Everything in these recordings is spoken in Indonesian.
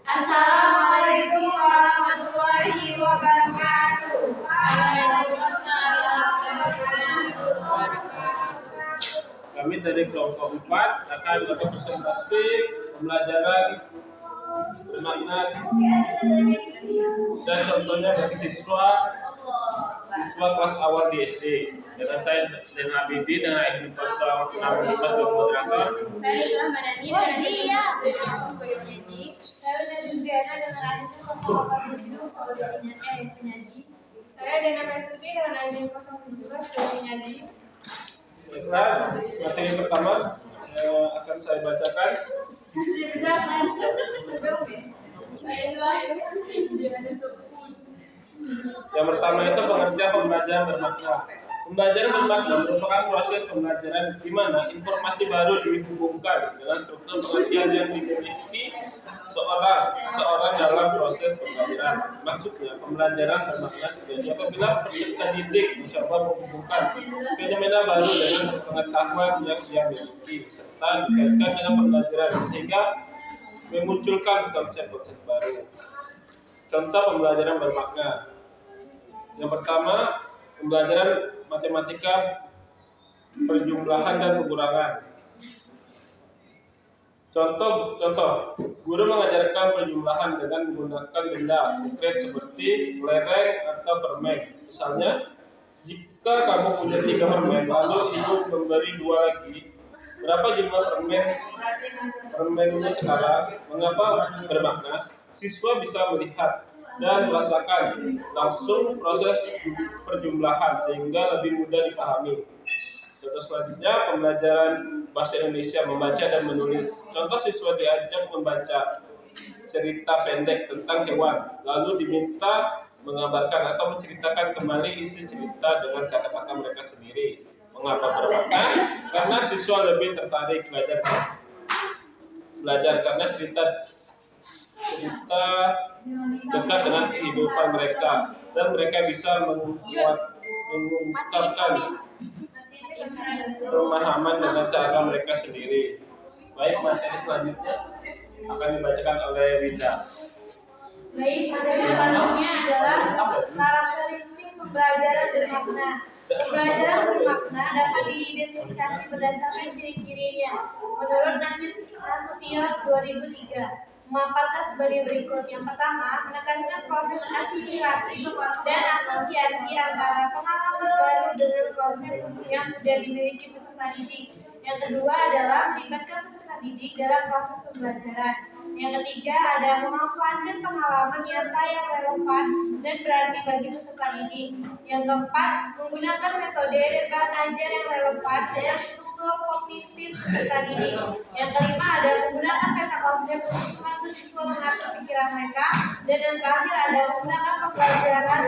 Assalamualaikum warahmatullahi wabarakatuh. Kami dari kelompok 4 akan melakukan presentasi pembelajaran bermakna dan contohnya bagi siswa kelas awal di SD. Dengan saya dengan Abidi dengan ID 0615 moderator. Saya adalah Madani dan sebagai penyaji. Saya adalah Juliana dengan ID 087 sebagai penyaji. Saya Dena Mesuti dengan ID 017 sebagai penyaji. Baiklah, materi pertama akan saya bacakan. Yang pertama itu pengertian pembelajaran bermakna. Pembelajaran bermakna merupakan proses pembelajaran di mana informasi baru dihubungkan dengan struktur pengertian yang dimiliki seorang dalam proses pembelajaran. Maksudnya, pembelajaran bermakna terjadi apabila peserta didik mencoba menghubungkan fenomena baru dengan pengetahuan yang dia miliki serta dikaitkan dengan pembelajaran sehingga memunculkan konsep-konsep baru. Contoh pembelajaran bermakna. Yang pertama, pembelajaran matematika perjumlahan dan pengurangan. Contoh, guru mengajarkan perjumlahan dengan menggunakan benda konkret seperti kelereng atau permen. Misalnya, jika kamu punya 3 permen, lalu ibu memberi 2 lagi, berapa jumlah permen itu sekarang? Mengapa bermakna? Siswa bisa melihat dan merasakan langsung proses perjumlahan sehingga lebih mudah dipahami. Contoh selanjutnya, pembelajaran bahasa Indonesia membaca dan menulis. Contoh siswa diajak membaca cerita pendek tentang hewan, lalu diminta mengabarkan atau menceritakan kembali isi cerita dengan kata-kata mereka sendiri. Mengapa bermakna? Karena siswa lebih tertarik belajar karena cerita dekat dengan kehidupan mereka dan mereka bisa mengungkapkan pemahaman dengan cara mereka sendiri. Baik, materi selanjutnya akan dibacakan oleh Rida. Baik, materi selanjutnya adalah karakteristik pembelajaran bermakna. Pembelajaran bermakna dapat diidentifikasi berdasarkan ciri-cirinya. Menurut Nasution 2003, memaparkan sebagai berikut. Yang pertama, menekankan proses asimilasi dan asosiasi antara pengalaman baru dengan konsep yang sudah dimiliki peserta didik. Yang kedua adalah melibatkan peserta didik dalam proses pembelajaran. Yang ketiga ada memanfaatkan pengalaman nyata yang relevan dan berarti bagi peserta didik. Yang keempat, menggunakan metode dan bahan ajar yang relevan dengan struktur kognitif peserta didik. Yang kelima ada menggunakan meta konsep untuk membantu siswa mengatur pikiran mereka. Dan yang terakhir ada menggunakan pembelajaran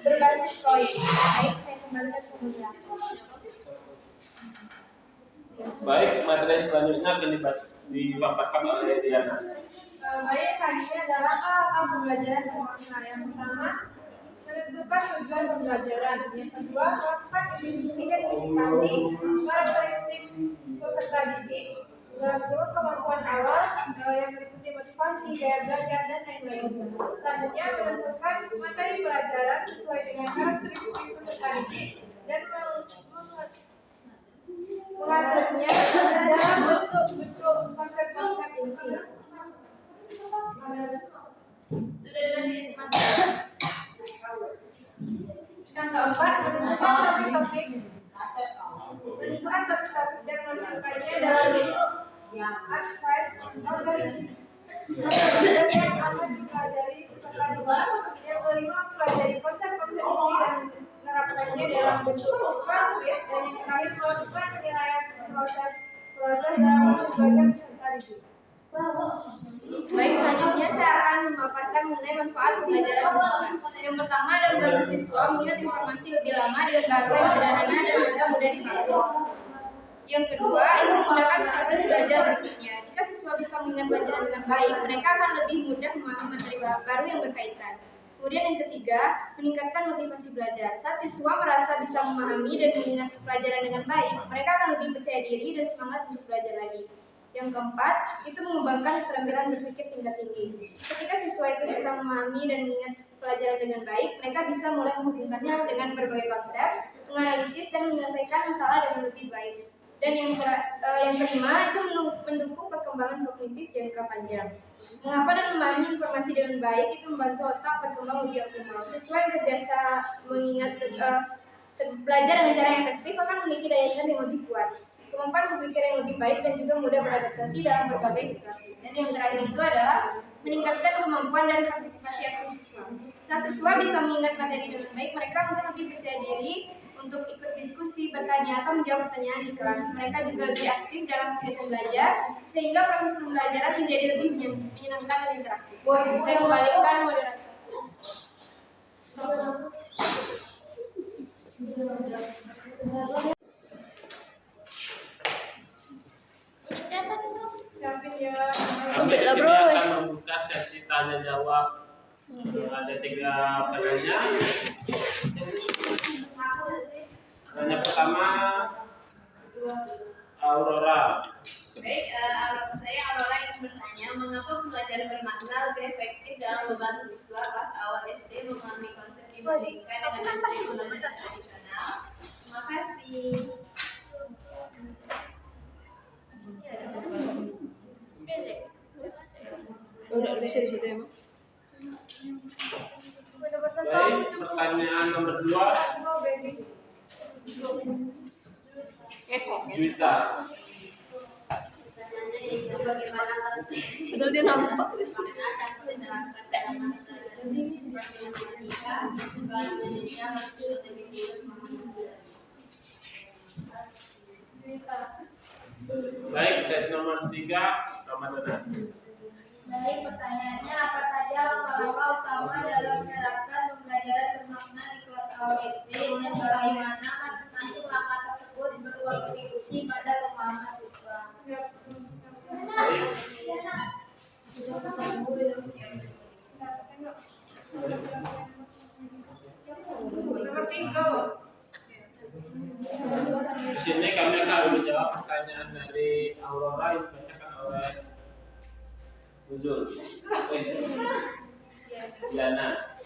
berbasis proyek. Baik, saya kembalikan ke moderator. Baik, materi selanjutnya akan dipaparkan oleh Diana. Baik, selanjutnya adalah hal pembelajaran bermakna. Yang pertama, menentukan tujuan pembelajaran. Yang kedua, melakukan identifikasi karakteristik peserta didik, mengatur kemampuan awal, yang berikutnya motivasi, gaya belajar, dan lain-lain. Selanjutnya, menentukan materi pelajaran sesuai dengan karakteristik peserta didik dan mengaturnya dalam bentuk konsep-konsep inti. Yang keempat, menentukan topik-topik dan menentukannya dalam bentuk advice organisasi yang akan dipelajari peserta didik. Yang kelima, mempelajari konsep-konsep inti dan menerapkannya dalam bentuk konkret. Dan yang terakhir, melakukan penilaian proses dalam belajar peserta didik. Baik, selanjutnya saya akan memaparkan mengenai manfaat pembelajaran bermakna. Yang pertama adalah membantu siswa mengingat informasi lebih lama dengan bahasa yang sederhana dan mudah dipahami. Yang kedua, itu menggunakan proses belajar berikutnya. Jika siswa bisa mengingat pelajaran dengan baik, mereka akan lebih mudah memahami materi baru yang berkaitan. Kemudian yang ketiga, meningkatkan motivasi belajar. Saat siswa merasa bisa memahami dan mengingat pelajaran dengan baik, mereka akan lebih percaya diri dan semangat untuk belajar lagi. Yang keempat, itu mengembangkan keterampilan berpikir tingkat tinggi. Ketika siswa itu bisa memahami dan mengingat pelajaran dengan baik, mereka bisa mulai menghubungkannya dengan berbagai konsep, menganalisis dan menyelesaikan masalah dengan lebih baik. Dan yang kelima, itu mendukung perkembangan kognitif jangka panjang. Menghafal dan memahami informasi dengan baik itu membantu otak berkembang lebih optimal. Siswa yang terbiasa mengingat belajar dengan cara yang efektif akan memiliki daya ingat yang lebih kuat, kemampuan berpikir yang lebih baik, dan juga mudah beradaptasi dalam berbagai situasi. Dan yang terakhir itu adalah meningkatkan kemampuan dan partisipasi aktif siswa. Saat siswa bisa mengingat materi dengan baik, mereka mungkin lebih percaya diri untuk ikut diskusi, bertanya, atau menjawab pertanyaan di kelas. Mereka juga lebih aktif dalam kegiatan belajar, sehingga proses pembelajaran menjadi lebih menyenangkan dan interaktif. Saya kembalikan moderator. Sampai sini akan membuka sesi tanya jawab. Ada 3 penanya. Penanya pertama, Aurora. Baik, saya Aurora ingin bertanya, mengapa pembelajaran bermakna lebih efektif dalam membantu siswa kelas awal SD memahami konsep pendidikan dengan metode pembelajaran tradisional? Terima kasih. Udah bisa di situ ya, Mak? Baik, pertanyaan nomor 2, Juwita. Pertanyaannya yaitu bagaimana Padahal dia nampak. Baik, set nomor 3, Ramadana. Baik, pertanyaannya apa saja langkah-langkah utama dalam menerapkan pembelajaran bermakna di kelas awal SD dan bagaimana masing-masing langkah tersebut berkontribusi pada pemahaman siswa? Baik. Di sini kami akan menjawab pertanyaan dari Aurora yang dibacakan oleh Nuzul. Diana.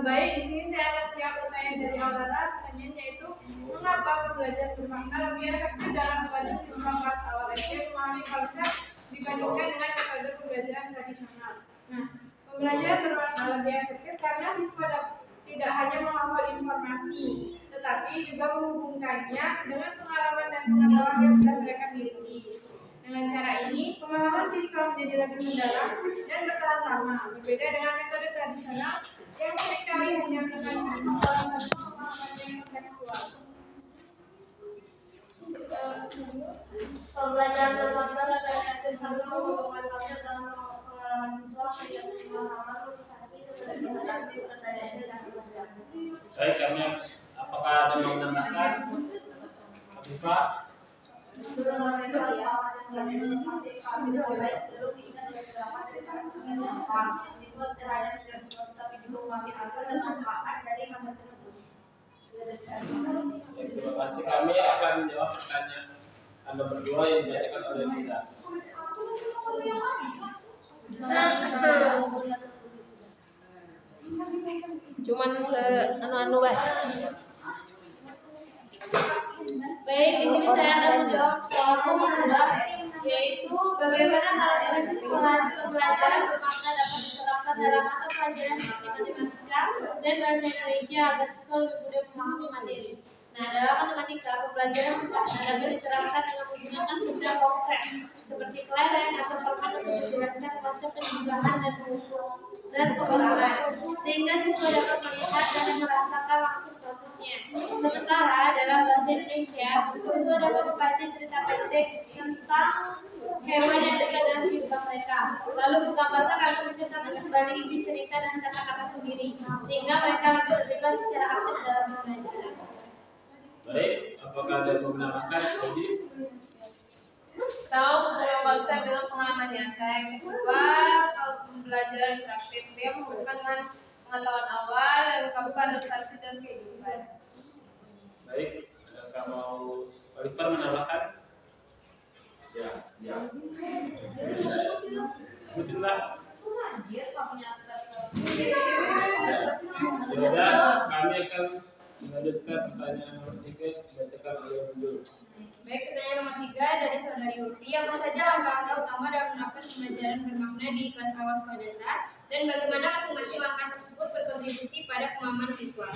Baik, di sini saya akan jawab pertanyaan dari Aurora. Pertanyaannya yaitu, mengapa pembelajaran bermakna lebih efektif dalam membantu siswa kelas awal SD memahami konsep dibandingkan dengan metode pembelajaran tradisional? Nah, pembelajaran bermakna lebih efektif karena siswa tidak hanya menghafal informasi, tetapi juga menghubungkannya dengan pengalaman dan pengetahuan yang sudah mereka miliki. Dengan cara ini, pemahaman siswa menjadi lebih mendalam dan bertahan lama, berbeda dengan metode tradisional yang seringkali hanya menekankan pemahaman yang tekstual. Pembelajaran bermakna lebih efektif karena menghubungkan konsep dalam pengalaman siswa menjadi pemahaman motivasi dan bisa aktif berdaya dan berkembang. Baik, kami apakah ada yang mau menambahkan? Afifah? Terima kasih. Kami akan menjawab pertanyaan nomor 2 yang dibacakan oleh Linda. Cuman ke anu-anu, Pak. Baik, di sini saya akan menjawab soal nomor 2, yaitu bagaimana karakteristik pembelajaran bermakna dapat diterapkan dalam mata pelajaran seperti matematika dan bahasa Indonesia agar siswa lebih mudah memahami materi. Nah, dalam matematika, pembelajaran bermakna dapat diterapkan dengan menggunakan benda konkret seperti kelereng atau permen untuk menjelaskan konsep penjumlahan dan pengurangan, sehingga siswa dapat melihat dan merasakan langsung prosesnya. Sementara dalam bahasa Indonesia, siswa dapat membaca cerita pendek tentang hewan yang dekat dengan kehidupan mereka, lalu menggambarkan atau menceritakan kembali isi cerita dan kata-kata sendiri, sehingga mereka lebih terlibat secara aktif dalam pembelajaran. Baik, apakah ada yang mau menambahkan? Jadi, Tahu semua konsep dengan pengalaman nyata. Yang kedua, pembelajaran interaktif dia menghubungkan dengan pengetahuan awal dan mengkaburkan adaptasi dan kehidupan. baik, adakah mau Oliver menambahkan? Ikutinlah. Tidak, kami akan melanjutkan pertanyaan nomor 3 dibacakan oleh Nurul. Baik, pertanyaan nomor 3 dari saudari Uti. Apa saja langkah-langkah utama dalam melakukan pembelajaran bermakna di kelas awal sekolah dasar dan bagaimana masing-masing langkah tersebut berkontribusi pada pemahaman siswa?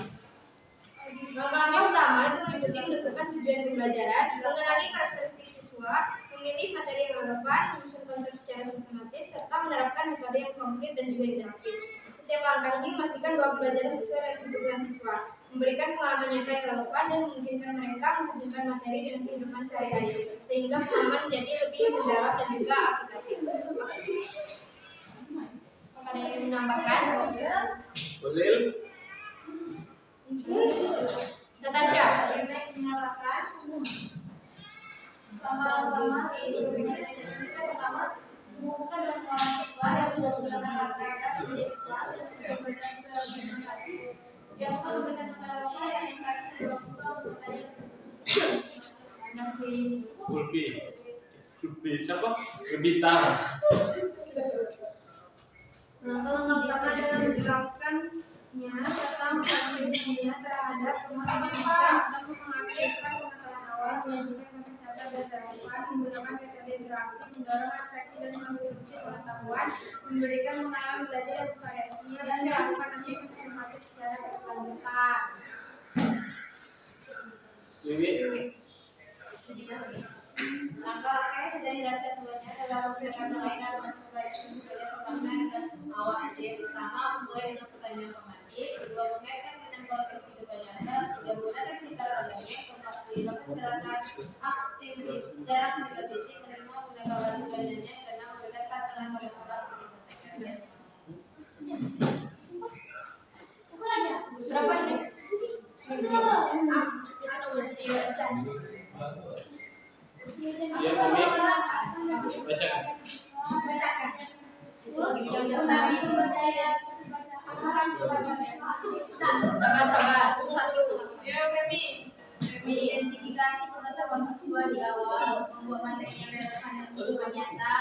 Langkah-langkah utama itu meliputi menentukan tujuan pembelajaran, mengenali karakteristik siswa, memilih materi yang relevan, menyusun konsep secara sistematis, serta menerapkan metode yang konkret dan juga interaktif. Setiap langkah ini memastikan bahwa pembelajaran sesuai dengan kebutuhan siswa, memberikan pengalaman nyata yang relevan dan memungkinkan mereka menghubungkan materi dengan kehidupan sehari-hari, sehingga pemahaman menjadi lebih mendalam dan juga aplikatif. Apakah ada yang ingin menambahkan? Boleh? Natasha. Menyalakan lama-lama pertama mengumpulkan dan pengalaman siswa dan benar-benar mengatakan menjadi siswa yang memberikan pengalaman yang interaktif untuk siswa untuk belajar. Ulpi siapa? Lebita. Langkah pertama adalah menerapkannya serta mempraktikkannya terhadap pemahaman atau mengaktifkan pengetahuan awal, menyajikan konsep catat dan relevan, menggunakan metode interaktif, mendorong refleksi dan mengonstruksi pengetahuan, memberikan pengalaman belajar yang bervariasi, dan melakukan aksi informatif secara berkelanjutan. Wiwi. Langkah-langkah yang sudah dijelaskan sebelumnya dalam beberapa lain dalam pembelajaran budaya permaknaan dan awal SD. Pertama, memulai dengan pertanyaan pemancing. Kedua, mengaitkan dengan konteks kehidupan nyata. Tiga, menggunakan cerita dongeng. Keempat, tiga, penjelasan aktivitas dalam cerita fisik. Kelima, menggunakan lagu dan nyanyian. Keenam, menggunakan tangan oleh orang diselesaikan. Berapa nih? Kita nomor 3 aja. Ya, Wiwi. Bacakan. Sabar. Satu. Ya, Mimi. Identifikasi pengetahuan siswa di awal, membuat materi yang relevan dan kebutuhan nyata,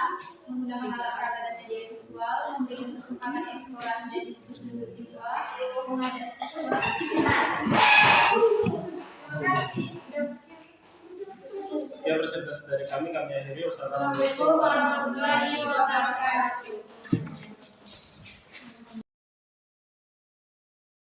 menggunakan alat peraga dan media visual, memberikan kesempatan eksplorasi dan diskusi untuk siswa, mengadakan sebuah aktivitas. Sekian presentasi dari kami akhiri. Wassalamualaikum Assalamualaikum warahmatullahi wabarakatuh.